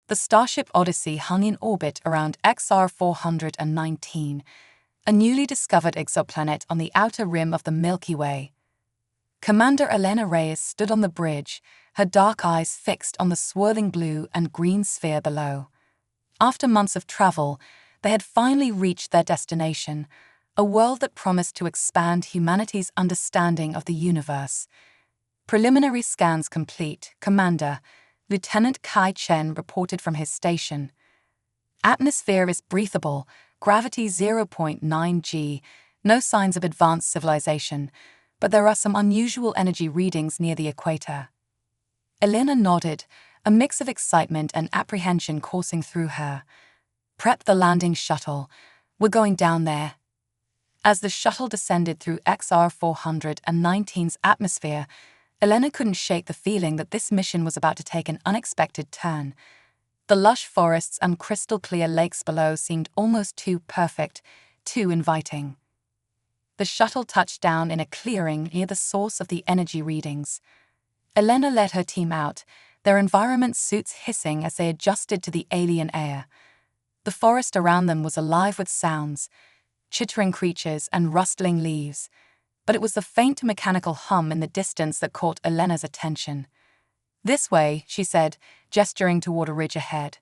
The Starship Odyssey hung in orbit around XR 419, a newly discovered exoplanet on the outer rim of the Milky Way. Commander Elena Reyes stood on the bridge, her dark eyes fixed on the swirling blue and green sphere below. After months of travel, they had finally reached their destination, a world that promised to expand humanity's understanding of the universe. Preliminary scans complete, Commander Lieutenant Kai Chen reported from his station. Atmosphere is breathable, gravity 0.9 g, no signs of advanced civilization, but there are some unusual energy readings near the equator. Elena nodded, a mix of excitement and apprehension coursing through her. Prep the landing shuttle. We're going down there. As the shuttle descended through XR 419's atmosphere, Elena couldn't shake the feeling that this mission was about to take an unexpected turn. The lush forests and crystal-clear lakes below seemed almost too perfect, too inviting. The shuttle touched down in a clearing near the source of the energy readings. Elena led her team out, their environment suits hissing as they adjusted to the alien air. The forest around them was alive with sounds, chittering creatures and rustling leaves, but it was the faint mechanical hum in the distance that caught Elena's attention. "This way," she said, gesturing toward a ridge ahead.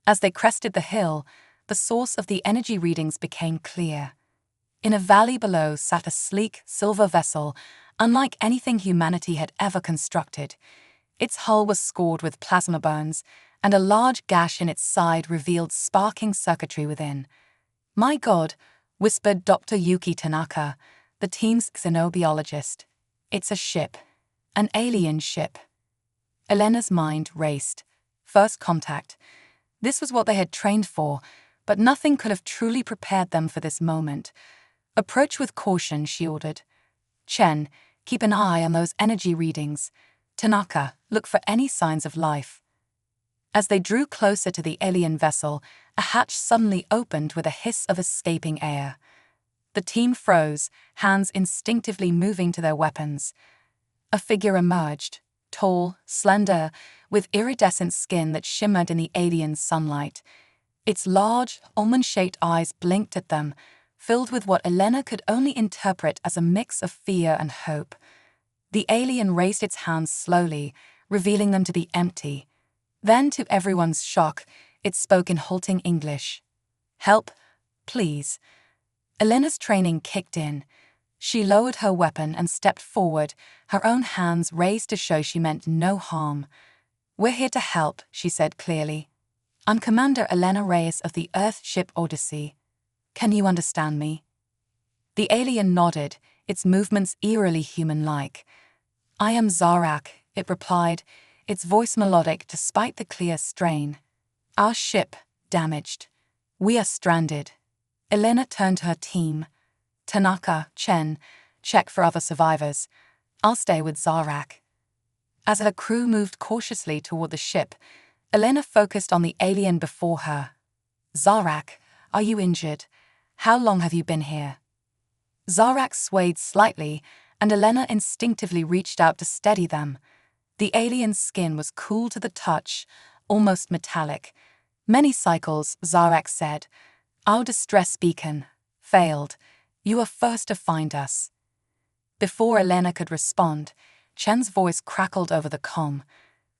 As they crested the hill, the source of the energy readings became clear. In a valley below sat a sleek, silver vessel, unlike anything humanity had ever constructed. Its hull was scored with plasma burns, and a large gash in its side revealed sparking circuitry within. "My God," whispered Dr. Yuki Tanaka, the team's xenobiologist. "It's a ship. An alien ship." Elena's mind raced. First contact. This was what they had trained for, but nothing could have truly prepared them for this moment. "Approach with caution," she ordered. "Chen, keep an eye on those energy readings. Tanaka, look for any signs of life." As they drew closer to the alien vessel, a hatch suddenly opened with a hiss of escaping air. The team froze, hands instinctively moving to their weapons. A figure emerged, tall, slender, with iridescent skin that shimmered in the alien sunlight. Its large, almond-shaped eyes blinked at them, filled with what Elena could only interpret as a mix of fear and hope. The alien raised its hands slowly, revealing them to be empty. Then, to everyone's shock, it spoke in halting English. "Help, please." Elena's training kicked in. She lowered her weapon and stepped forward, her own hands raised to show she meant no harm. "We're here to help," she said clearly. "I'm Commander Elena Reyes of the Earthship Odyssey. Can you understand me?" The alien nodded, its movements eerily human-like. "I am Zarak," it replied, its voice melodic despite the clear strain. "Our ship, damaged. We are stranded." Elena turned to her team. "Tanaka, Chen, check for other survivors. I'll stay with Zarak." As her crew moved cautiously toward the ship, Elena focused on the alien before her. "Zarak, are you injured? How long have you been here?" Zarak swayed slightly, and Elena instinctively reached out to steady them. The alien's skin was cool to the touch, almost metallic. "Many cycles," Zarak said. "Our distress beacon failed. You are first to find us." Before Elena could respond, Chen's voice crackled over the comm.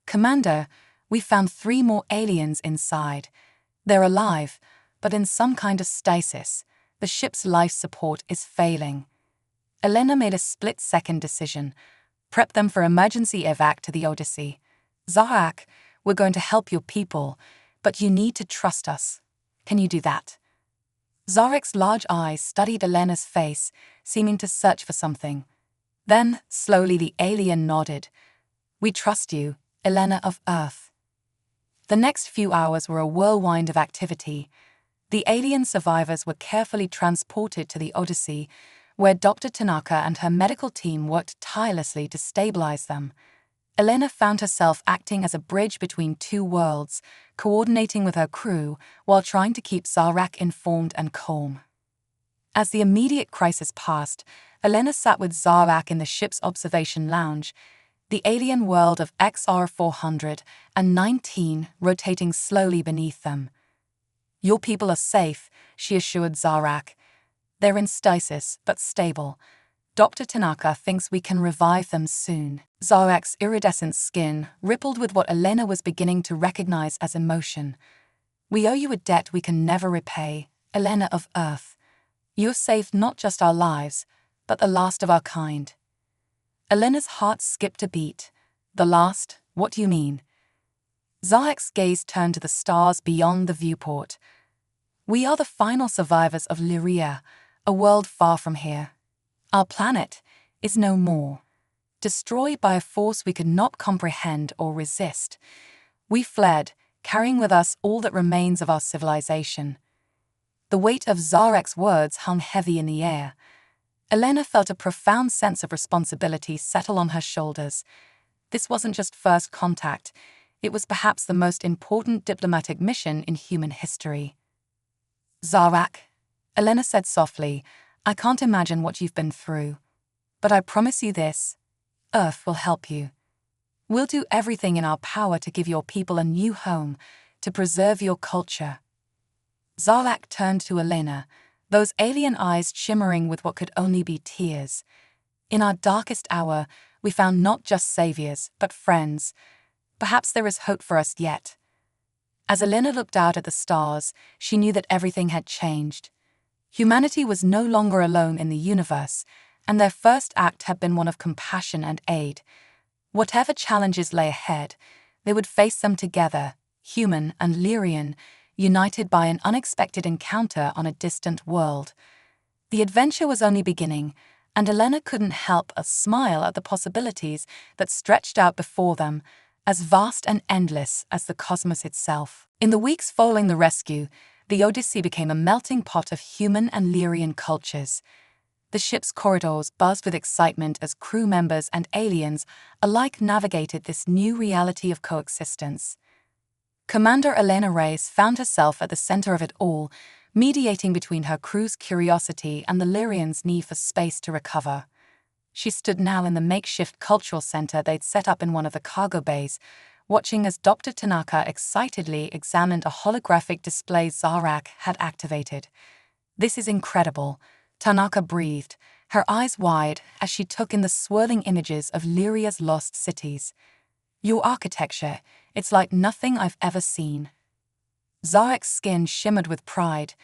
"Commander, we found 3 more aliens inside. They're alive, but in some kind of stasis. The ship's life support is failing." Elena made a split-second decision. "Prep them for emergency evac to the Odyssey. Zarak, we're going to help your people, but you need to trust us. Can you do that?" Zarek's large eyes studied Elena's face, seeming to search for something. Then, slowly, the alien nodded. "We trust you, Elena of Earth." The next few hours were a whirlwind of activity. The alien survivors were carefully transported to the Odyssey, where Dr. Tanaka and her medical team worked tirelessly to stabilize them. Elena found herself acting as a bridge between 2 worlds, coordinating with her crew while trying to keep Zarak informed and calm. As the immediate crisis passed, Elena sat with Zarak in the ship's observation lounge. the alien world of XR419 rotating slowly beneath them. "Your people are safe," she assured Zarak. "They're in stasis, but stable. Dr. Tanaka thinks we can revive them soon." Zarak's iridescent skin rippled with what Elena was beginning to recognize as emotion. "We owe you a debt we can never repay, Elena of Earth. You saved not just our lives, but the last of our kind." Elena's heart skipped a beat. "The last? What do you mean?" Zarek's gaze turned to the stars beyond the viewport. "We are the final survivors of Lyria, a world far from here. Our planet is no more. Destroyed by a force we could not comprehend or resist. We fled, carrying with us all that remains of our civilization." The weight of Zarek's words hung heavy in the air. Elena felt a profound sense of responsibility settle on her shoulders. This wasn't just first contact, it was perhaps the most important diplomatic mission in human history. "Zarak," Elena said softly, "I can't imagine what you've been through. But I promise you this, Earth will help you. We'll do everything in our power to give your people a new home, to preserve your culture." Zarak turned to Elena, those alien eyes shimmering with what could only be tears. "In our darkest hour, we found not just saviors, but friends. Perhaps there is hope for us yet." As Elena looked out at the stars, she knew that everything had changed. Humanity was no longer alone in the universe, and their first act had been one of compassion and aid. Whatever challenges lay ahead, they would face them together, human and Lyrian, united by an unexpected encounter on a distant world. The adventure was only beginning, and Elena couldn't help but smile at the possibilities that stretched out before them, as vast and endless as the cosmos itself. In the weeks following the rescue, the Odyssey became a melting pot of human and Lyrian cultures. The ship's corridors buzzed with excitement as crew members and aliens alike navigated this new reality of coexistence. Commander Elena Reyes found herself at the center of it all, mediating between her crew's curiosity and the Lyrians' need for space to recover. She stood now in the makeshift cultural center they'd set up in one of the cargo bays, watching as Dr. Tanaka excitedly examined a holographic display Zarak had activated. "This is incredible," Tanaka breathed, her eyes wide as she took in the swirling images of Lyria's lost cities. "Your architecture, it's like nothing I've ever seen." Zarek's skin shimmered with pride.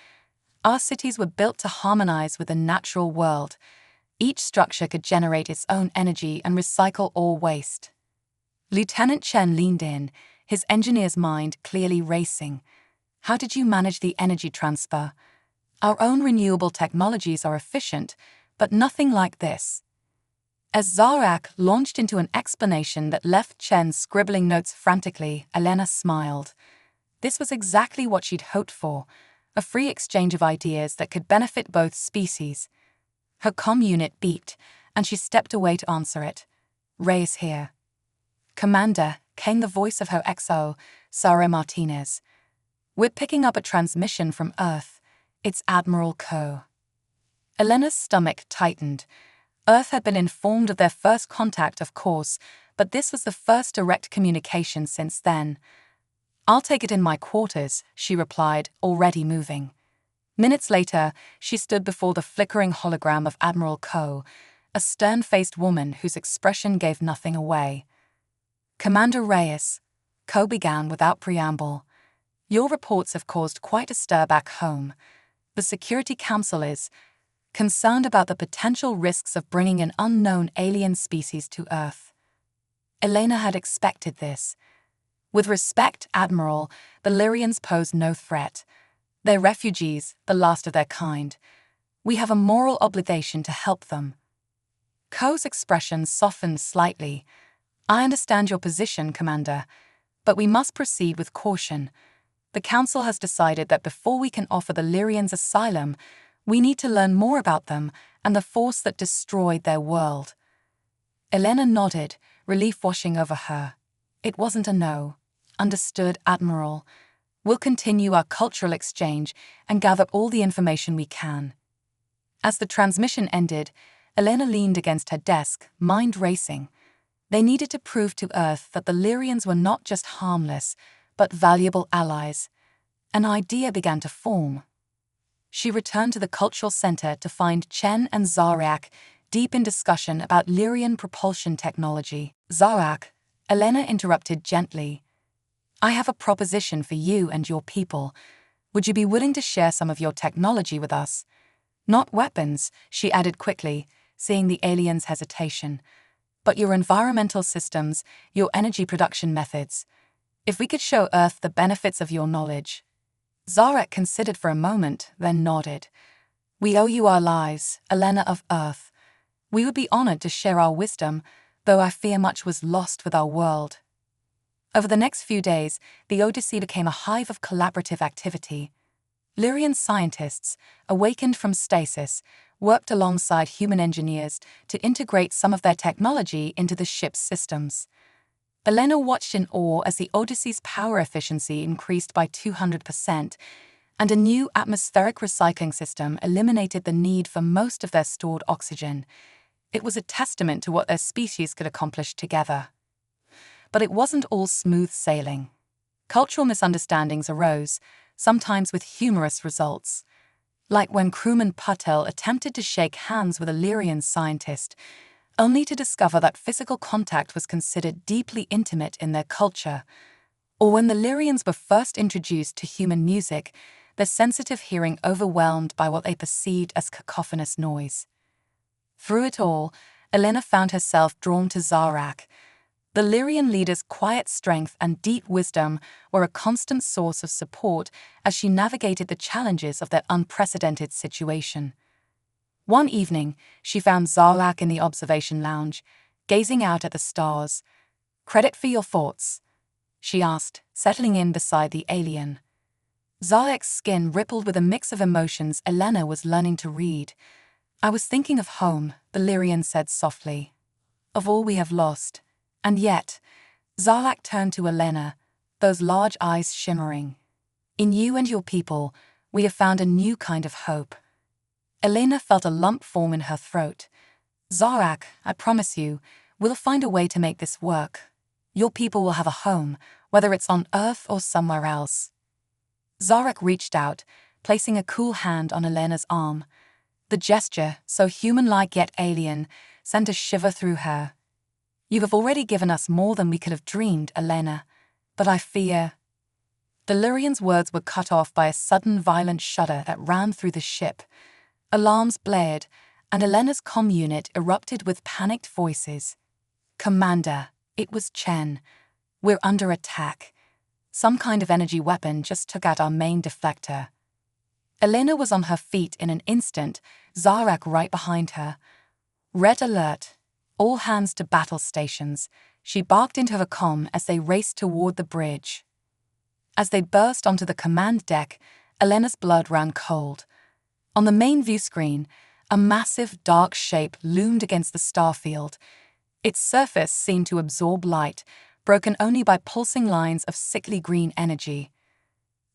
"Our cities were built to harmonize with the natural world. Each structure could generate its own energy and recycle all waste." Lieutenant Chen leaned in, his engineer's mind clearly racing. "How did you manage the energy transfer? Our own renewable technologies are efficient, but nothing like this." As Zarak launched into an explanation that left Chen scribbling notes frantically, Elena smiled. This was exactly what she'd hoped for, a free exchange of ideas that could benefit both species. Her comm unit beeped, and she stepped away to answer it. "Reyes here." "Commander," came the voice of her XO, Sarah Martinez. "We're picking up a transmission from Earth. It's Admiral Ko." Elena's stomach tightened. Earth had been informed of their first contact, of course, but this was the first direct communication since then. "I'll take it in my quarters," she replied, already moving. Minutes later, she stood before the flickering hologram of Admiral Ko, a stern-faced woman whose expression gave nothing away. "Commander Reyes," Ko began without preamble, "your reports have caused quite a stir back home. The Security Council is concerned about the potential risks of bringing an unknown alien species to Earth." Elena had expected this. "With respect, Admiral, the Lyrians pose no threat. They're refugees, the last of their kind. We have a moral obligation to help them." Ko's expression softened slightly. "I understand your position, Commander, but we must proceed with caution. The Council has decided that before we can offer the Lyrians asylum, we need to learn more about them and the force that destroyed their world." Elena nodded, relief washing over her. It wasn't a no. "Understood, Admiral. We'll continue our cultural exchange and gather all the information we can." As the transmission ended, Elena leaned against her desk, mind racing. They needed to prove to Earth that the Lyrians were not just harmless, but valuable allies. An idea began to form. She returned to the cultural center to find Chen and Zarak deep in discussion about Lyrian propulsion technology. Zarak, Elena interrupted gently. I have a proposition for you and your people. Would you be willing to share some of your technology with us? Not weapons, she added quickly, seeing the alien's hesitation, but your environmental systems, your energy production methods. If we could show Earth the benefits of your knowledge. Zarak considered for a moment, then nodded. We owe you our lives, Elena of Earth. We would be honored to share our wisdom, though I fear much was lost with our world. Over the next few days, the Odyssey became a hive of collaborative activity. Lyrian scientists, awakened from stasis, worked alongside human engineers to integrate some of their technology into the ship's systems. Elena watched in awe as the Odyssey's power efficiency increased by 200%, and a new atmospheric recycling system eliminated the need for most of their stored oxygen. It was a testament to what their species could accomplish together. But it wasn't all smooth sailing. Cultural misunderstandings arose, sometimes with humorous results. Like when crewman Patel attempted to shake hands with a Lyrian scientist, only to discover that physical contact was considered deeply intimate in their culture. Or when the Lyrians were first introduced to human music, their sensitive hearing overwhelmed by what they perceived as cacophonous noise. Through it all, Elena found herself drawn to Zarak. The Lyrian leader's quiet strength and deep wisdom were a constant source of support as she navigated the challenges of their unprecedented situation. One evening, she found Zarak in the observation lounge, gazing out at the stars. Credit for your thoughts, she asked, settling in beside the alien. Zarak's skin rippled with a mix of emotions Elena was learning to read. I was thinking of home, the Lyrian said softly. Of all we have lost. And yet, Zarak turned to Elena, those large eyes shimmering. In you and your people, we have found a new kind of hope. Elena felt a lump form in her throat. Zarak, I promise you, we'll find a way to make this work. Your people will have a home, whether it's on Earth or somewhere else. Zarak reached out, placing a cool hand on Elena's arm. The gesture, so human-like yet alien, sent a shiver through her. You have already given us more than we could have dreamed, Elena, but I fear... The Lyrian's words were cut off by a sudden violent shudder that ran through the ship. Alarms blared, and Elena's comm unit erupted with panicked voices. Commander, it was Chen. We're under attack. Some kind of energy weapon just took out our main deflector. Elena was on her feet in an instant, Zarak right behind her. Red alert. All hands to battle stations, she barked into her comm as they raced toward the bridge. As they burst onto the command deck, Elena's blood ran cold. On the main view screen, a massive, dark shape loomed against the starfield. Its surface seemed to absorb light, broken only by pulsing lines of sickly green energy.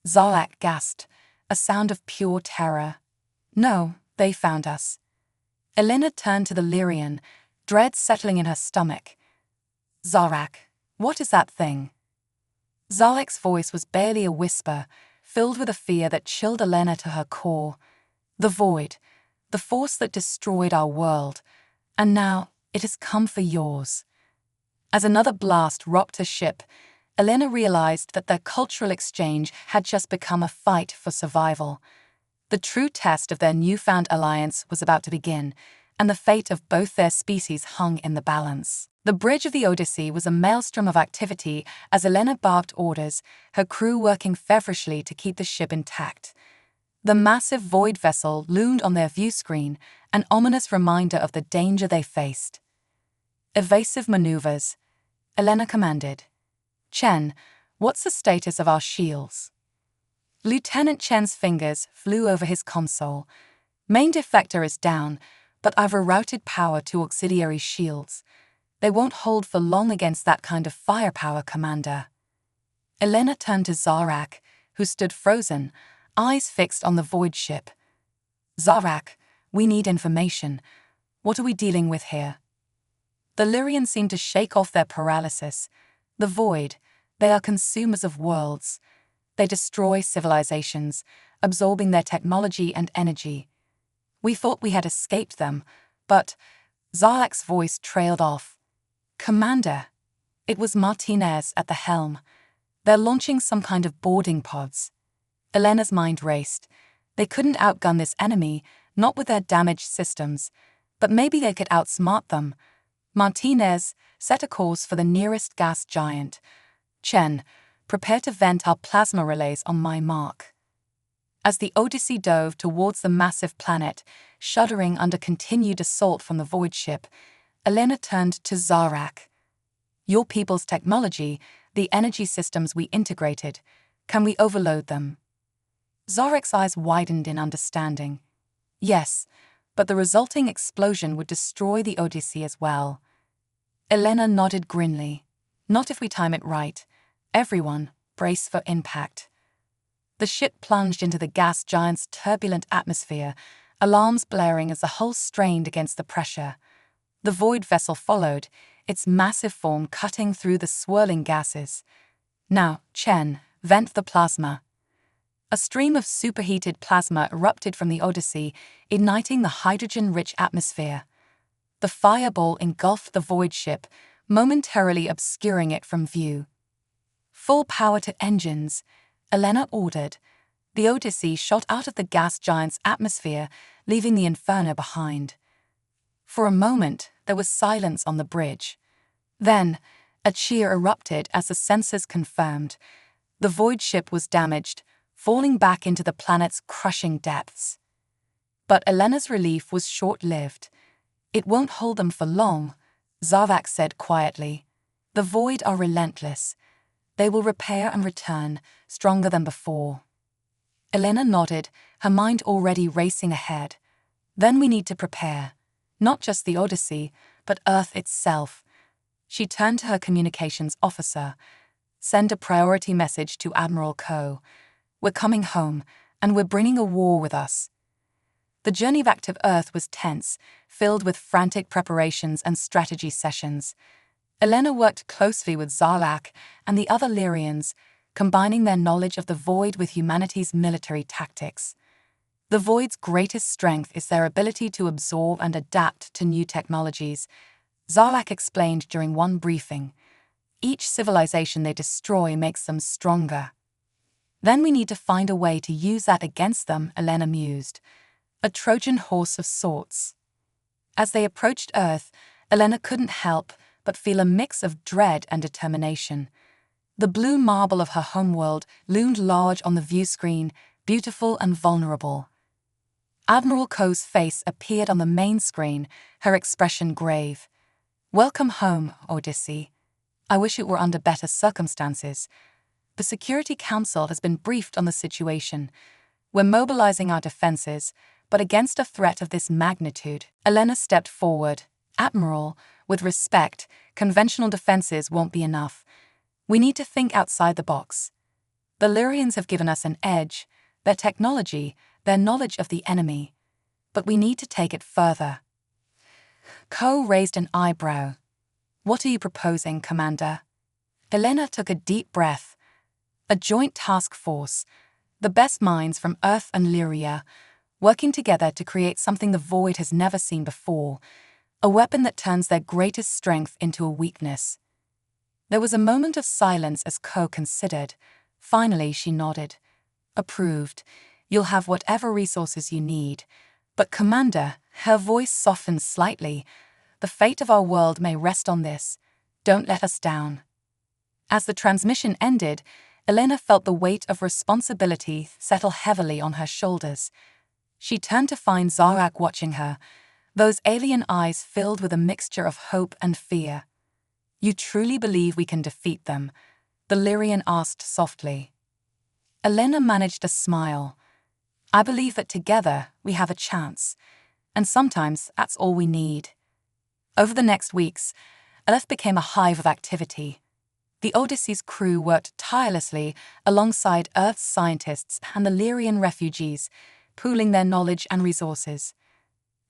Zarak gasped, a sound of pure terror. No, they found us. Elena turned to the Lyrian, dread settling in her stomach. Zarak, what is that thing? Zarak's voice was barely a whisper, filled with a fear that chilled Elena to her core. The void, the force that destroyed our world, and now it has come for yours. As another blast rocked the ship, Elena realized that their cultural exchange had just become a fight for survival. The true test of their newfound alliance was about to begin, and the fate of both their species hung in the balance. The bridge of the Odyssey was a maelstrom of activity as Elena barked orders, her crew working feverishly to keep the ship intact. The massive void vessel loomed on their view screen, an ominous reminder of the danger they faced. Evasive maneuvers, Elena commanded. Chen, what's the status of our shields? Lieutenant Chen's fingers flew over his console. Main deflector is down, but I've rerouted power to auxiliary shields. They won't hold for long against that kind of firepower, Commander. Elena turned to Zarak, who stood frozen, eyes fixed on the void ship. Zarak, we need information. What are we dealing with here? The Lyrians seem to shake off their paralysis. The void, they are consumers of worlds. They destroy civilizations, absorbing their technology and energy. We thought we had escaped them, but Zarlak's voice trailed off. Commander, it was Martinez at the helm. They're launching some kind of boarding pods. Elena's mind raced. They couldn't outgun this enemy, not with their damaged systems, but maybe they could outsmart them. Martinez set a course for the nearest gas giant. Chen, prepare to vent our plasma relays on my mark. As the Odyssey dove towards the massive planet, shuddering under continued assault from the void ship, Elena turned to Zarak. Your people's technology, the energy systems we integrated, can we overload them? Zarak's eyes widened in understanding. Yes, but the resulting explosion would destroy the Odyssey as well. Elena nodded grimly. Not if we time it right. Everyone, brace for impact. The ship plunged into the gas giant's turbulent atmosphere, alarms blaring as the hull strained against the pressure. The void vessel followed, its massive form cutting through the swirling gases. Now, Chen, vent the plasma. A stream of superheated plasma erupted from the Odyssey, igniting the hydrogen-rich atmosphere. The fireball engulfed the void ship, momentarily obscuring it from view. Full power to engines, Elena ordered. The Odyssey shot out of the gas giant's atmosphere, leaving the inferno behind. For a moment, there was silence on the bridge. Then, a cheer erupted as the sensors confirmed. The void ship was damaged, falling back into the planet's crushing depths. But Elena's relief was short-lived. It won't hold them for long, Zarvak said quietly. The void are relentless. They will repair and return, stronger than before. Elena nodded, her mind already racing ahead. Then we need to prepare. Not just the Odyssey, but Earth itself. She turned to her communications officer. Send a priority message to Admiral Ko. We're coming home, and we're bringing a war with us. The journey back to Earth was tense, filled with frantic preparations and strategy sessions. Elena worked closely with Zarlak and the other Lyrians, combining their knowledge of the Void with humanity's military tactics. The Void's greatest strength is their ability to absorb and adapt to new technologies, Zarlak explained during one briefing. Each civilization they destroy makes them stronger. Then we need to find a way to use that against them, Elena mused. A Trojan horse of sorts. As they approached Earth, Elena couldn't help but feel a mix of dread and determination. The blue marble of her homeworld loomed large on the view screen, beautiful and vulnerable. Admiral Ko's face appeared on the main screen, her expression grave. Welcome home, Odyssey. I wish it were under better circumstances. The Security Council has been briefed on the situation. We're mobilizing our defenses, but against a threat of this magnitude. Elena stepped forward. Admiral, with respect, conventional defenses won't be enough. We need to think outside the box. The Lyrians have given us an edge, their technology, their knowledge of the enemy. But we need to take it further. Ko raised an eyebrow. What are you proposing, Commander? Elena took a deep breath. A joint task force, the best minds from Earth and Lyria, working together to create something the Void has never seen before, a weapon that turns their greatest strength into a weakness. There was a moment of silence as Ko considered. Finally, she nodded. Approved. You'll have whatever resources you need. But Commander, her voice softened slightly, the fate of our world may rest on this. Don't let us down. As the transmission ended, Elena felt the weight of responsibility settle heavily on her shoulders. She turned to find Zarak watching her, those alien eyes filled with a mixture of hope and fear. You truly believe we can defeat them? The Lyrian asked softly. Elena managed a smile. I believe that together we have a chance, and sometimes that's all we need. Over the next weeks, Earth became a hive of activity. The Odyssey's crew worked tirelessly alongside Earth's scientists and the Lyrian refugees, pooling their knowledge and resources.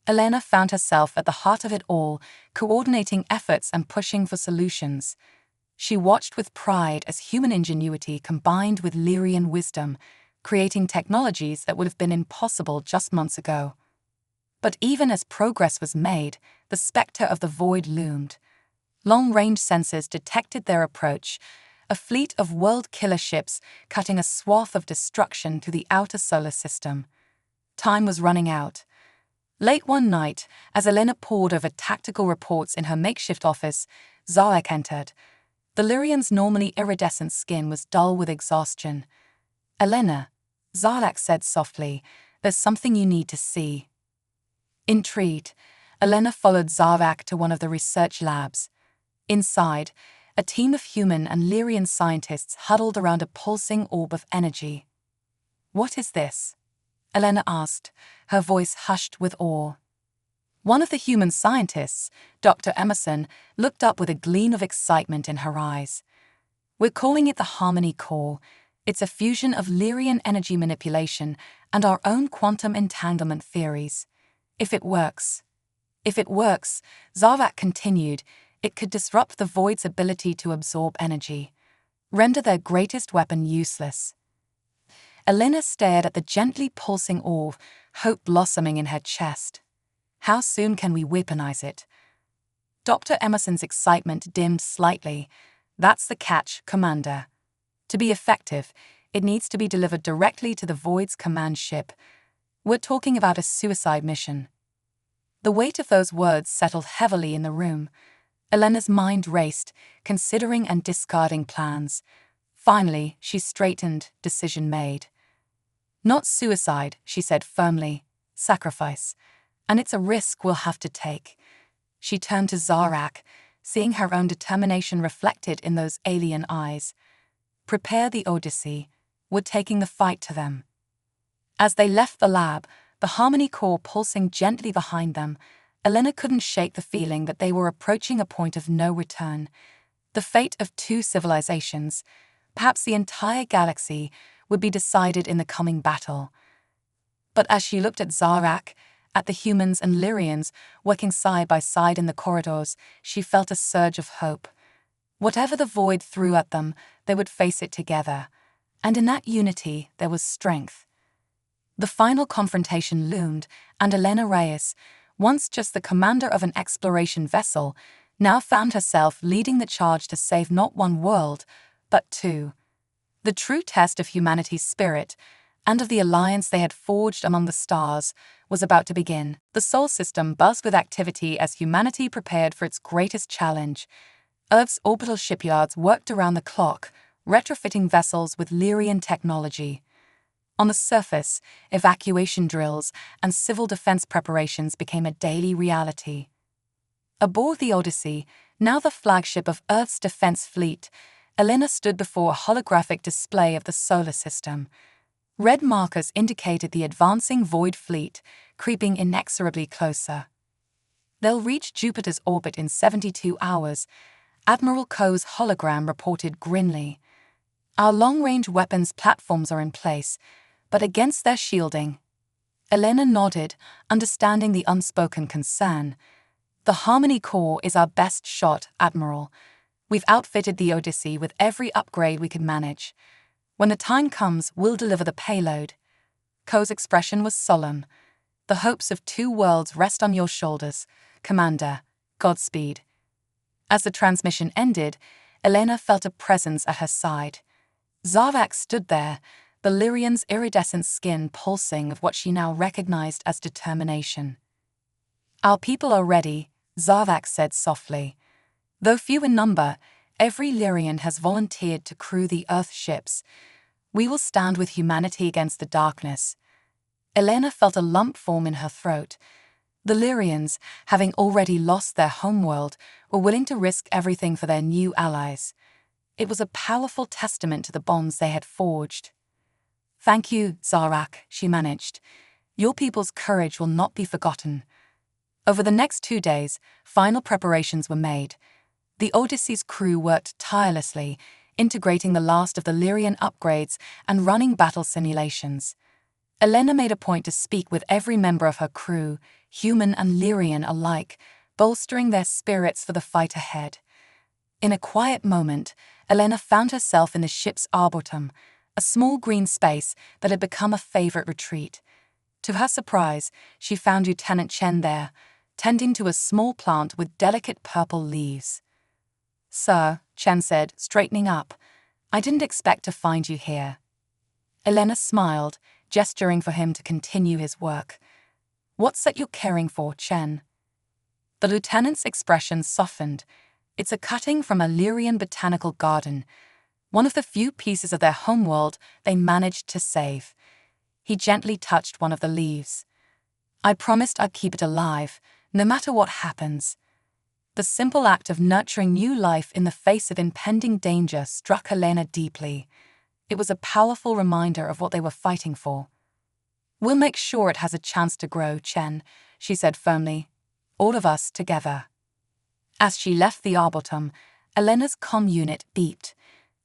Elena found herself at the heart of it all, coordinating efforts and pushing for solutions. She watched with pride as human ingenuity combined with Lyrian wisdom, creating technologies that would have been impossible just months ago. But even as progress was made, the specter of the void loomed. Long-range sensors detected their approach, a fleet of world-killer ships cutting a swath of destruction through the outer solar system. Time was running out. Late one night, as Elena pored over tactical reports in her makeshift office, Zarek entered. The Lyrian's normally iridescent skin was dull with exhaustion. "Elena," Zarek said softly, "there's something you need to see." Intrigued, Elena followed Zarek to one of the research labs. Inside, a team of human and Lyrian scientists huddled around a pulsing orb of energy. "What is this?" Elena asked, her voice hushed with awe. One of the human scientists, Dr. Emerson, looked up with a gleam of excitement in her eyes. "We're calling it the Harmony Core. It's a fusion of Lyrian energy manipulation and our own quantum entanglement theories. If it works, Zarek continued, it could disrupt the Void's ability to absorb energy, render their greatest weapon useless." Elena stared at the gently pulsing orb, hope blossoming in her chest. "How soon can we weaponize it?" Dr. Emerson's excitement dimmed slightly. "That's the catch, Commander. To be effective, it needs to be delivered directly to the Void's command ship. We're talking about a suicide mission." The weight of those words settled heavily in the room. Elena's mind raced, considering and discarding plans. Finally, she straightened, decision made. "Not suicide," she said firmly. "Sacrifice. And it's a risk we'll have to take." She turned to Zarek, seeing her own determination reflected in those alien eyes. "Prepare the Odyssey. We're taking the fight to them." As they left the lab, the Harmony Core pulsing gently behind them, Elena couldn't shake the feeling that they were approaching a point of no return. The fate of two civilizations, perhaps the entire galaxy, would be decided in the coming battle. But as she looked at Zarek, at the humans and Lyrians working side by side in the corridors, she felt a surge of hope. Whatever the Void threw at them, they would face it together. And in that unity, there was strength. The final confrontation loomed, and Elena Reyes, once just the commander of an exploration vessel, now found herself leading the charge to save not one world, but two. The true test of humanity's spirit, and of the alliance they had forged among the stars, was about to begin. The Sol system buzzed with activity as humanity prepared for its greatest challenge. Earth's orbital shipyards worked around the clock, retrofitting vessels with Lyrian technology. On the surface, evacuation drills and civil defense preparations became a daily reality. Aboard the Odyssey, now the flagship of Earth's defense fleet, Elena stood before a holographic display of the solar system. Red markers indicated the advancing Void fleet, creeping inexorably closer. "They'll reach Jupiter's orbit in 72 hours, Admiral Coe's hologram reported grimly. "Our long-range weapons platforms are in place, but against their shielding." Elena nodded, understanding the unspoken concern. "The Harmony Core is our best shot, Admiral. We've outfitted the Odyssey with every upgrade we could manage. When the time comes, we'll deliver the payload." Coe's expression was solemn. "The hopes of two worlds rest on your shoulders, Commander. Godspeed." As the transmission ended, Elena felt a presence at her side. Zarek stood there, the Lyrian's iridescent skin pulsing with what she now recognized as determination. "Our people are ready," Zarek said softly. "Though few in number, every Lyrian has volunteered to crew the Earth ships. We will stand with humanity against the darkness." Elena felt a lump form in her throat. The Lyrians, having already lost their homeworld, were willing to risk everything for their new allies. It was a powerful testament to the bonds they had forged. "Thank you, Zarek," she managed. "Your people's courage will not be forgotten." Over the next 2 days, final preparations were made. The Odyssey's crew worked tirelessly, integrating the last of the Lyrian upgrades and running battle simulations. Elena made a point to speak with every member of her crew, human and Lyrian alike, bolstering their spirits for the fight ahead. In a quiet moment, Elena found herself in the ship's arboretum, a small green space that had become a favorite retreat. To her surprise, she found Lieutenant Chen there, tending to a small plant with delicate purple leaves. "Sir," Chen said, straightening up, "I didn't expect to find you here." Elena smiled, gesturing for him to continue his work. "What's that you're caring for, Chen?" The lieutenant's expression softened. "It's a cutting from a Lyrian botanical garden, one of the few pieces of their homeworld they managed to save." He gently touched one of the leaves. "I promised I'd keep it alive, no matter what happens." The simple act of nurturing new life in the face of impending danger struck Elena deeply. It was a powerful reminder of what they were fighting for. "We'll make sure it has a chance to grow, Chen," she said firmly. "All of us together." As she left the arboretum, Elena's comm unit beeped.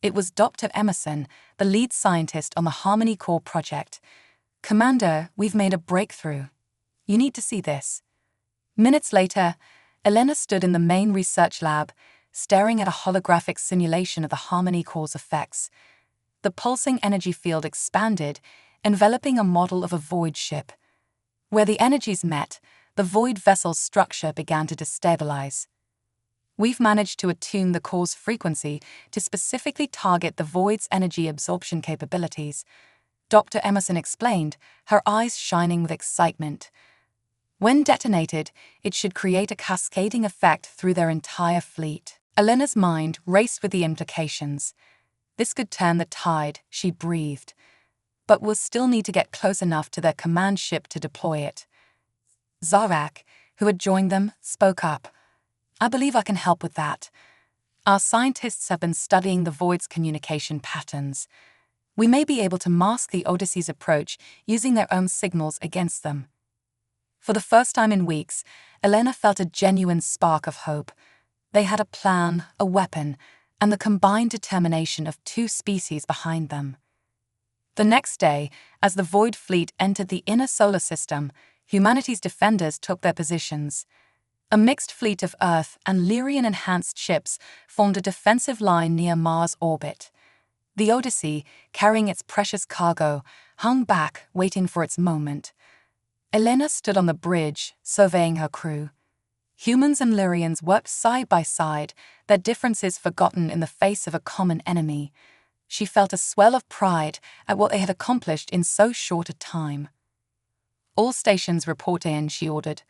It was Dr. Emerson, the lead scientist on the Harmony Core project. "Commander, we've made a breakthrough. You need to see this." Minutes later, Elena stood in the main research lab, staring at a holographic simulation of the Harmony Core's effects. The pulsing energy field expanded, enveloping a model of a void ship. Where the energies met, the void vessel's structure began to destabilize. "We've managed to attune the core's frequency to specifically target the void's energy absorption capabilities," Dr. Emerson explained, her eyes shining with excitement. "When detonated, it should create a cascading effect through their entire fleet." Elena's mind raced with the implications. This could turn the tide, she breathed. But we'll still need to get close enough to their command ship to deploy it. Zarak, who had joined them, spoke up. "I believe I can help with that. Our scientists have been studying the Void's communication patterns. We may be able to mask the Odyssey's approach using their own signals against them." For the first time in weeks, Elena felt a genuine spark of hope. They had a plan, a weapon, and the combined determination of two species behind them. The next day, as the Void fleet entered the inner solar system, humanity's defenders took their positions. A mixed fleet of Earth and Lyrian-enhanced ships formed a defensive line near Mars' orbit. The Odyssey, carrying its precious cargo, hung back, waiting for its moment. Elena stood on the bridge, surveying her crew. Humans and Lyrians worked side by side, their differences forgotten in the face of a common enemy. She felt a swell of pride at what they had accomplished in so short a time. "All stations report in," she ordered.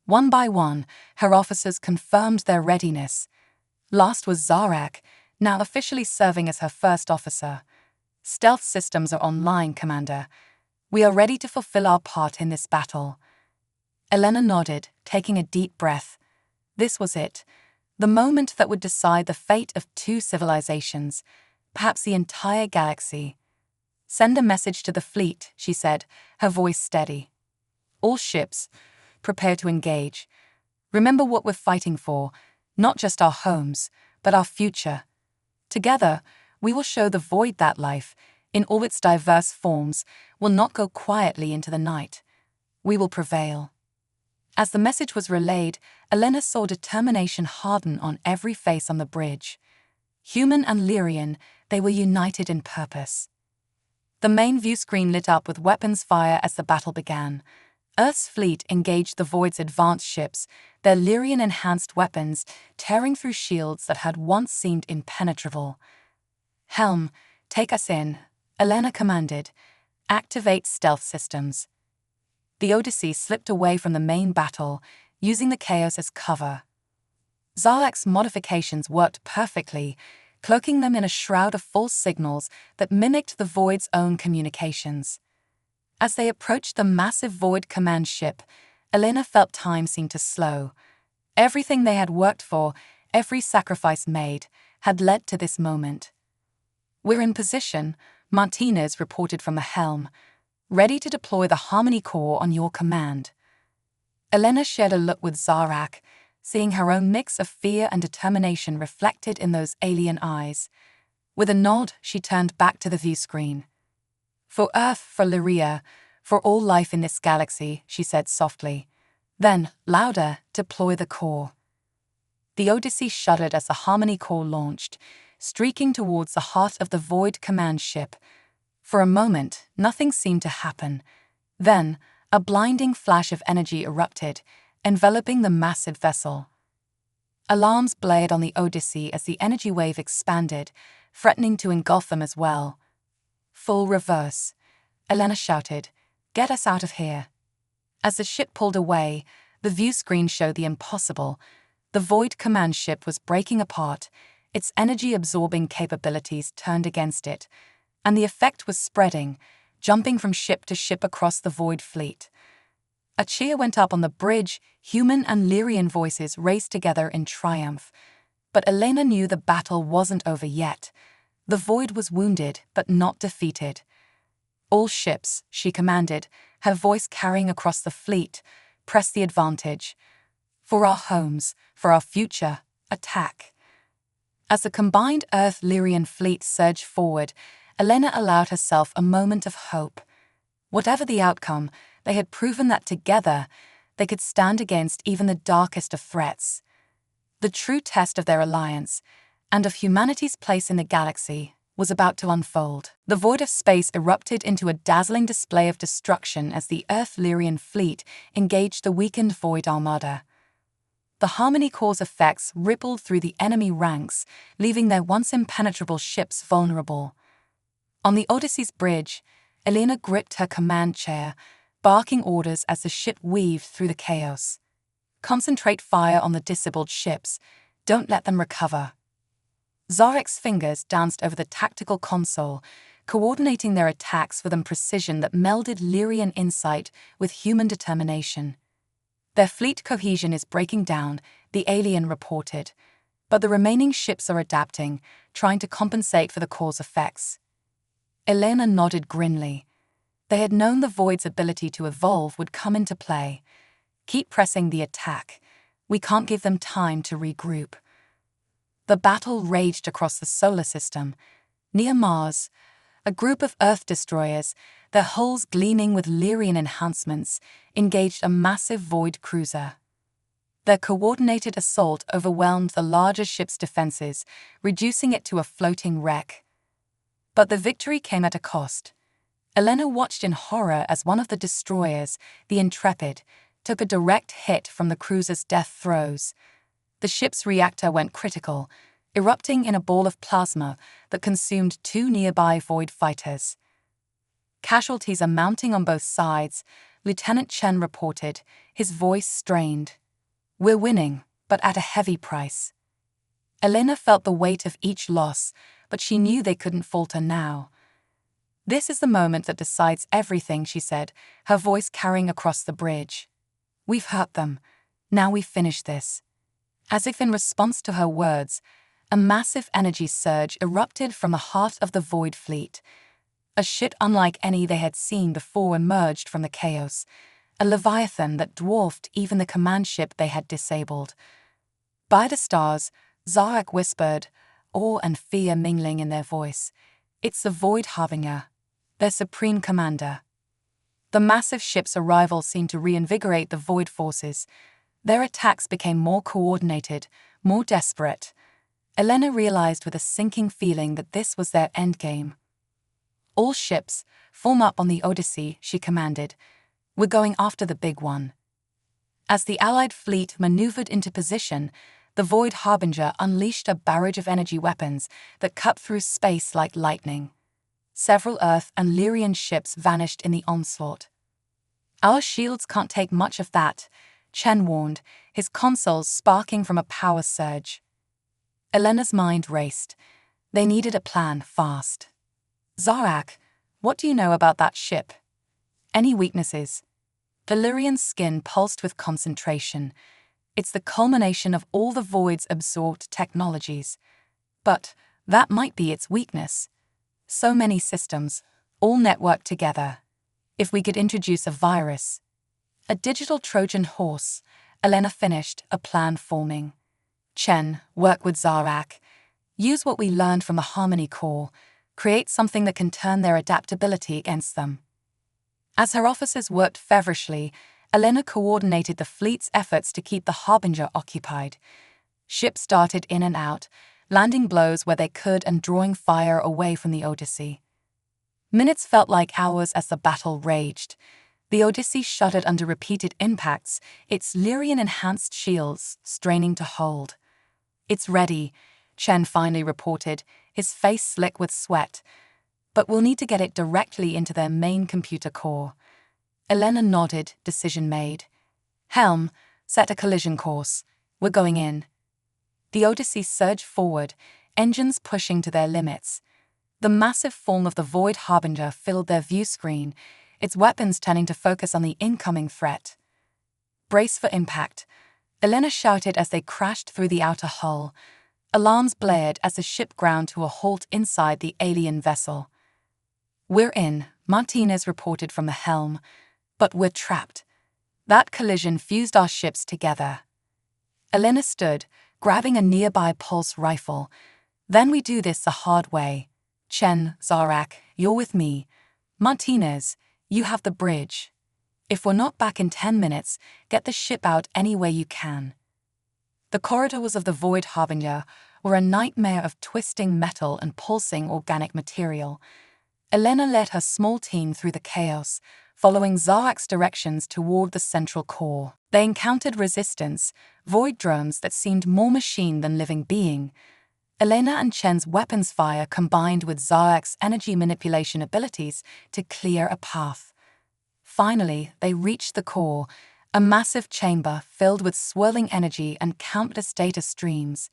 One by one, her officers confirmed their readiness. Last was Zarak, now officially serving as her first officer. "Stealth systems are online, Commander. We are ready to fulfill our part in this battle." Elena nodded, taking a deep breath. This was it, the moment that would decide the fate of two civilizations, perhaps the entire galaxy. "Send a message to the fleet," she said, her voice steady. "All ships, prepare to engage. Remember what we're fighting for, not just our homes, but our future. Together, we will show the Void that life, in all its diverse forms, will not go quietly into the night. We will prevail." As the message was relayed, Elena saw determination harden on every face on the bridge. Human and Lyrian, they were united in purpose. The main view screen lit up with weapons fire as the battle began. Earth's fleet engaged the Void's advanced ships, their Lyrian-enhanced weapons tearing through shields that had once seemed impenetrable. "Helm, take us in," Elena commanded. "Activate stealth systems." The Odyssey slipped away from the main battle, using the chaos as cover. Zarak's modifications worked perfectly, cloaking them in a shroud of false signals that mimicked the Void's own communications. As they approached the massive Void command ship, Elena felt time seemed to slow. Everything they had worked for, every sacrifice made, had led to this moment. "We're in position," Martinez reported from the helm, "ready to deploy the Harmony Core on your command." Elena shared a look with Zarak, seeing her own mix of fear and determination reflected in those alien eyes. With a nod, she turned back to the view screen. "For Earth, for Lyria, For all life in this galaxy, she said softly. Then, louder, deploy the core. The Odyssey shuddered as the Harmony core launched, streaking towards the heart of the Void command ship. For a moment, nothing seemed to happen. Then, a blinding flash of energy erupted, enveloping the massive vessel. Alarms blared on the Odyssey as the energy wave expanded, threatening to engulf them as well. Full reverse, Elena shouted. Get us out of here. As the ship pulled away, the view screen showed the impossible. The Void command ship was breaking apart, its energy-absorbing capabilities turned against it, and the effect was spreading, jumping from ship to ship across the Void fleet. A cheer went up on the bridge, human and Lyrian voices raced together in triumph. But Elena knew the battle wasn't over yet. The Void was wounded, but not defeated. All ships, she commanded, her voice carrying across the fleet, press the advantage. For our homes, for our future, attack. As the combined Earth-Lyrian fleet surged forward, Elena allowed herself a moment of hope. Whatever the outcome, they had proven that together, they could stand against even the darkest of threats. The true test of their alliance, and of humanity's place in the galaxy, was about to unfold. The void of space erupted into a dazzling display of destruction as the Earth-Lyrian fleet engaged the weakened Void armada. The Harmony core's effects rippled through the enemy ranks, leaving their once impenetrable ships vulnerable. On the Odyssey's bridge, Elena gripped her command chair, barking orders as the ship weaved through the chaos. Concentrate fire on the disabled ships. Don't let them recover. Zarek's fingers danced over the tactical console, coordinating their attacks with a precision that melded Lyrian insight with human determination. Their fleet cohesion is breaking down, the alien reported, but the remaining ships are adapting, trying to compensate for the core's effects. Elena nodded grimly. They had known the Void's ability to evolve would come into play. Keep pressing the attack. We can't give them time to regroup. The battle raged across the solar system. Near Mars, a group of Earth destroyers, their hulls gleaming with Lyrian enhancements, engaged a massive Void cruiser. Their coordinated assault overwhelmed the larger ship's defenses, reducing it to a floating wreck. But the victory came at a cost. Elena watched in horror as one of the destroyers, the Intrepid, took a direct hit from the cruiser's death throes. The ship's reactor went critical, erupting in a ball of plasma that consumed two nearby Void fighters. Casualties are mounting on both sides, Lieutenant Chen reported, his voice strained. We're winning, but at a heavy price. Elena felt the weight of each loss, but she knew they couldn't falter now. This is the moment that decides everything, she said, her voice carrying across the bridge. We've hurt them. Now we finish this. As if in response to her words, a massive energy surge erupted from the heart of the Void fleet. A ship unlike any they had seen before emerged from the chaos, a leviathan that dwarfed even the command ship they had disabled. By the stars, Zarek whispered, awe and fear mingling in their voice. It's the Void Harbinger, their supreme commander. The massive ship's arrival seemed to reinvigorate the Void forces. Their attacks became more coordinated, more desperate. Elena realized with a sinking feeling that this was their endgame. All ships, form up on the Odyssey, she commanded. We're going after the big one. As the Allied fleet maneuvered into position, the Void Harbinger unleashed a barrage of energy weapons that cut through space like lightning. Several Earth and Lyrian ships vanished in the onslaught. Our shields can't take much of that, Chen warned, his consoles sparking from a power surge. Elena's mind raced. They needed a plan fast. Zarak, what do you know about that ship? Any weaknesses? Valyrian's skin pulsed with concentration. It's the culmination of all the Void's absorbed technologies. But that might be its weakness. So many systems, all networked together. If we could introduce a virus. A digital Trojan horse, Elena finished, a plan forming. Chen, work with Zarak. Use what we learned from the Harmony core. Create something that can turn their adaptability against them. As her officers worked feverishly, Elena coordinated the fleet's efforts to keep the Harbinger occupied. Ships darted in and out, landing blows where they could and drawing fire away from the Odyssey. Minutes felt like hours as the battle raged. The Odyssey shuddered under repeated impacts, its Lyrian-enhanced shields straining to hold. "It's ready," Chen finally reported, his face slick with sweat. "But we'll need to get it directly into their main computer core." Elena nodded, decision made. "Helm, set a collision course. We're going in." The Odyssey surged forward, engines pushing to their limits. The massive form of the Void Harbinger filled their view screen, its weapons turning to focus on the incoming threat. "Brace for impact," Elena shouted as they crashed through the outer hull. Alarms blared as the ship ground to a halt inside the alien vessel. "We're in," Martinez reported from the helm. "But we're trapped. That collision fused our ships together." Elena stood, grabbing a nearby pulse rifle. "Then we do this the hard way. Chen, Zarak, you're with me. Martinez, you have the bridge. If we're not back in 10 minutes, get the ship out any way you can." The corridors of the Void Harbinger were a nightmare of twisting metal and pulsing organic material. Elena led her small team through the chaos, following Zarak's directions toward the central core. They encountered resistance, void drones that seemed more machine than living being. Elena and Chen's weapons fire combined with Zarak's energy manipulation abilities to clear a path. Finally, they reached the core, a massive chamber filled with swirling energy and countless data streams.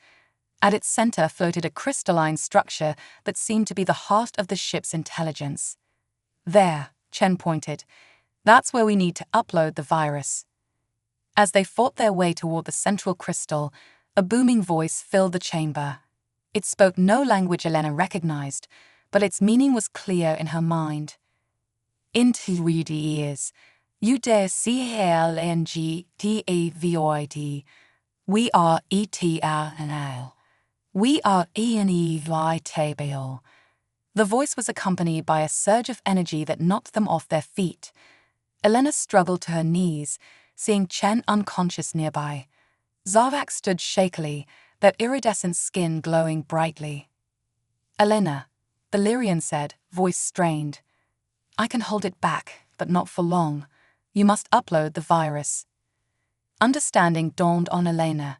At its center floated a crystalline structure that seemed to be the heart of the ship's intelligence. "There," Chen pointed. "That's where we need to upload the virus." As they fought their way toward the central crystal, a booming voice filled the chamber. It spoke no language Elena recognized, but its meaning was clear in her mind. "Interpecies, UDCLNGTAVOID, we are ETRNL. We are ENEVITABL." The voice was accompanied by a surge of energy that knocked them off their feet. Elena struggled to her knees, seeing Chen unconscious nearby. Zarak stood shakily, their iridescent skin glowing brightly. "Elena," the Lyrian said, voice strained. "I can hold it back, but not for long. You must upload the virus." Understanding dawned on Elena.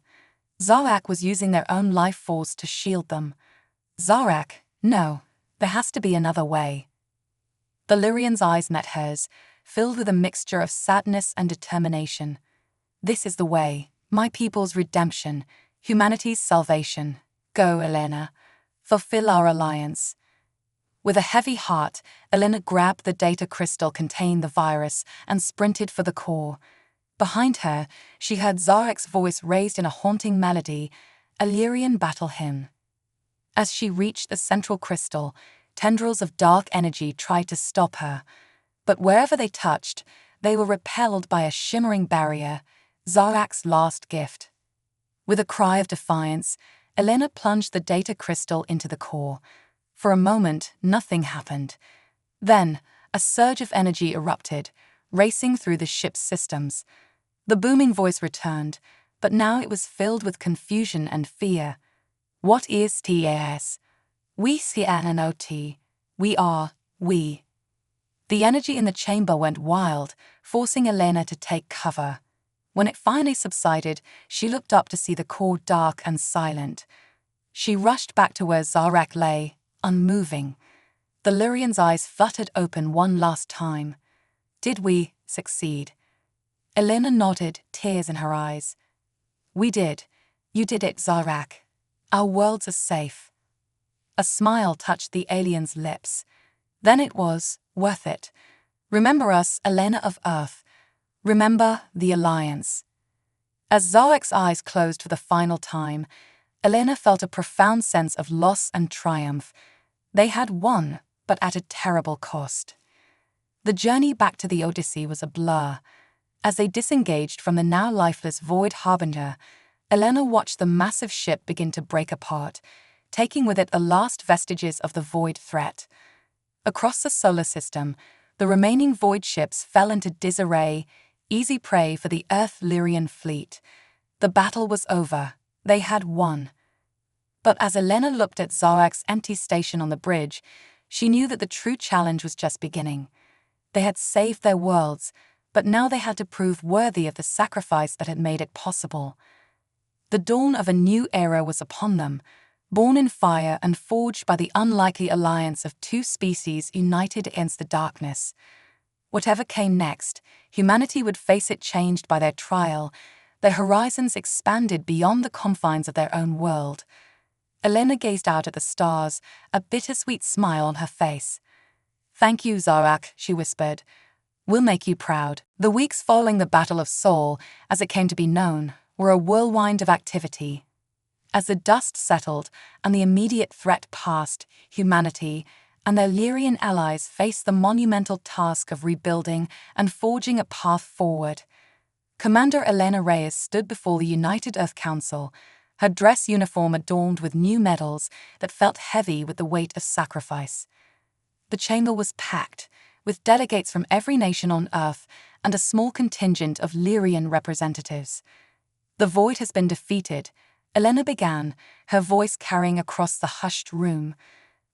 Zarak was using their own life force to shield them. "Zarak, no, there has to be another way." The Lyrian's eyes met hers, filled with a mixture of sadness and determination. "This is the way, my people's redemption, humanity's salvation. Go, Elena. Fulfill our alliance." With a heavy heart, Elena grabbed the data crystal containing the virus and sprinted for the core. Behind her, she heard Zarek's voice raised in a haunting melody, a Lyrian battle hymn. As she reached the central crystal, tendrils of dark energy tried to stop her. But wherever they touched, they were repelled by a shimmering barrier, Zarak's last gift. With a cry of defiance, Elena plunged the data crystal into the core. For a moment, nothing happened. Then, a surge of energy erupted, racing through the ship's systems. The booming voice returned, but now it was filled with confusion and fear. "What is TAS? We CNNOT. We are, we." The energy in the chamber went wild, forcing Elena to take cover. When it finally subsided, she looked up to see the core dark and silent. She rushed back to where Zarak lay, unmoving. The Lyrian's eyes fluttered open one last time. "Did we succeed?" Elena nodded, tears in her eyes. "We did. You did it, Zarak. Our worlds are safe." A smile touched the alien's lips. "Then it was worth it. Remember us, Elena of Earth. Remember the Alliance." As Zarek's eyes closed for the final time, Elena felt a profound sense of loss and triumph. They had won, but at a terrible cost. The journey back to the Odyssey was a blur. As they disengaged from the now lifeless Void Harbinger, Elena watched the massive ship begin to break apart, taking with it the last vestiges of the Void threat. Across the solar system, The remaining void ships fell into disarray, easy prey for the Earth-Lyrian fleet. The battle was over. They had won. But as Elena looked at Zarak's empty station on the bridge, she knew that the true challenge was just beginning. They had saved their worlds, but now they had to prove worthy of the sacrifice that had made it possible. The dawn of a new era was upon them, born in fire and forged by the unlikely alliance of two species united against the darkness. Whatever came next, humanity would face it changed by their trial, their horizons expanded beyond the confines of their own world. Elena gazed out at the stars, a bittersweet smile on her face. "Thank you, Zarak," she whispered. "We'll make you proud." The weeks following the Battle of Sol, as it came to be known, were a whirlwind of activity. As the dust settled and the immediate threat passed, humanity and their Lyrian allies faced the monumental task of rebuilding and forging a path forward. Commander Elena Reyes stood before the United Earth Council, her dress uniform adorned with new medals that felt heavy with the weight of sacrifice. The chamber was packed, with delegates from every nation on Earth and a small contingent of Lyrian representatives. "The void has been defeated," Elena began, her voice carrying across the hushed room.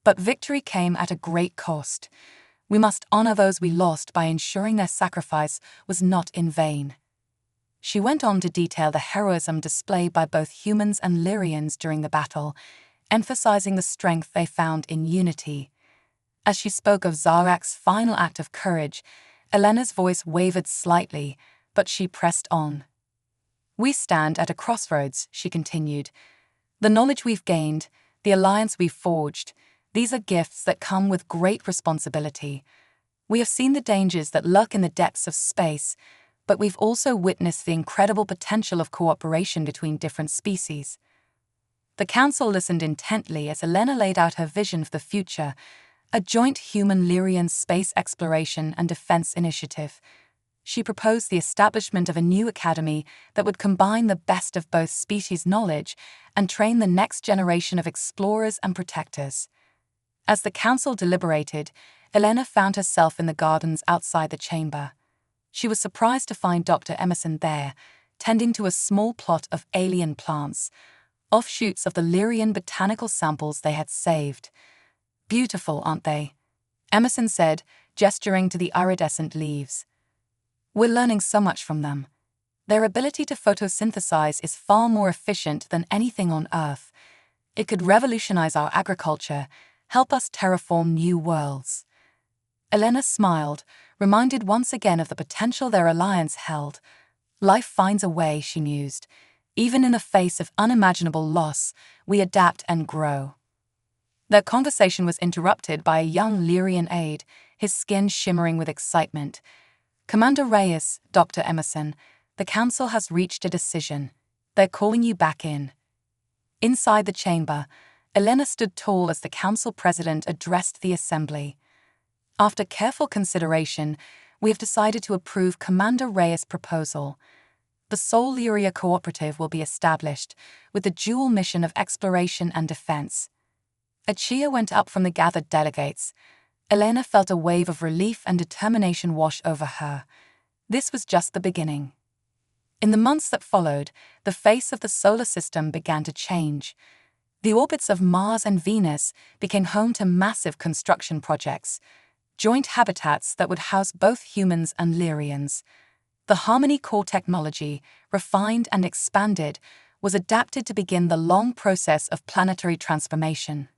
"But victory came at a great cost. We must honor those we lost by ensuring their sacrifice was not in vain." She went on to detail the heroism displayed by both humans and Lyrians during the battle, emphasizing the strength they found in unity. As she spoke of Zarak's final act of courage, Elena's voice wavered slightly, but she pressed on. "We stand at a crossroads," she continued. "The knowledge we've gained, the alliance we've forged, these are gifts that come with great responsibility. We have seen the dangers that lurk in the depths of space, but we've also witnessed the incredible potential of cooperation between different species." The council listened intently as Elena laid out her vision for the future, a joint human-Lyrian space exploration and defense initiative. She proposed the establishment of a new academy that would combine the best of both species' knowledge and train the next generation of explorers and protectors. As the council deliberated, Elena found herself in the gardens outside the chamber. She was surprised to find Dr. Emerson there, tending to a small plot of alien plants, offshoots of the Lyrian botanical samples they had saved. "Beautiful, aren't they?" Emerson said, gesturing to the iridescent leaves. "We're learning so much from them. Their ability to photosynthesize is far more efficient than anything on Earth. It could revolutionize our agriculture, help us terraform new worlds." Elena smiled, reminded once again of the potential their alliance held. "Life finds a way," she mused. "Even in the face of unimaginable loss, we adapt and grow." Their conversation was interrupted by a young Lyrian aide, his skin shimmering with excitement. "Commander Reyes, Dr. Emerson, the council has reached a decision. They're calling you back in." Inside the chamber, Elena stood tall as the council president addressed the assembly. "After careful consideration, we have decided to approve Commander Reyes' proposal. The Sol Lyria Cooperative will be established, with the dual mission of exploration and defense." A cheer went up from the gathered delegates. Elena felt a wave of relief and determination wash over her. This was just the beginning. In the months that followed, the face of the solar system began to change. The orbits of Mars and Venus became home to massive construction projects, joint habitats that would house both humans and Lyrians. The Harmony core technology, refined and expanded, was adapted to begin the long process of planetary transformation.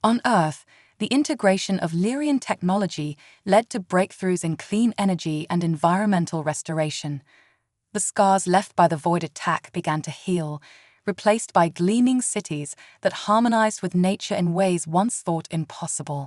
On Earth, the integration of Lyrian technology led to breakthroughs in clean energy and environmental restoration. The scars left by the void attack began to heal, replaced by gleaming cities that harmonized with nature in ways once thought impossible.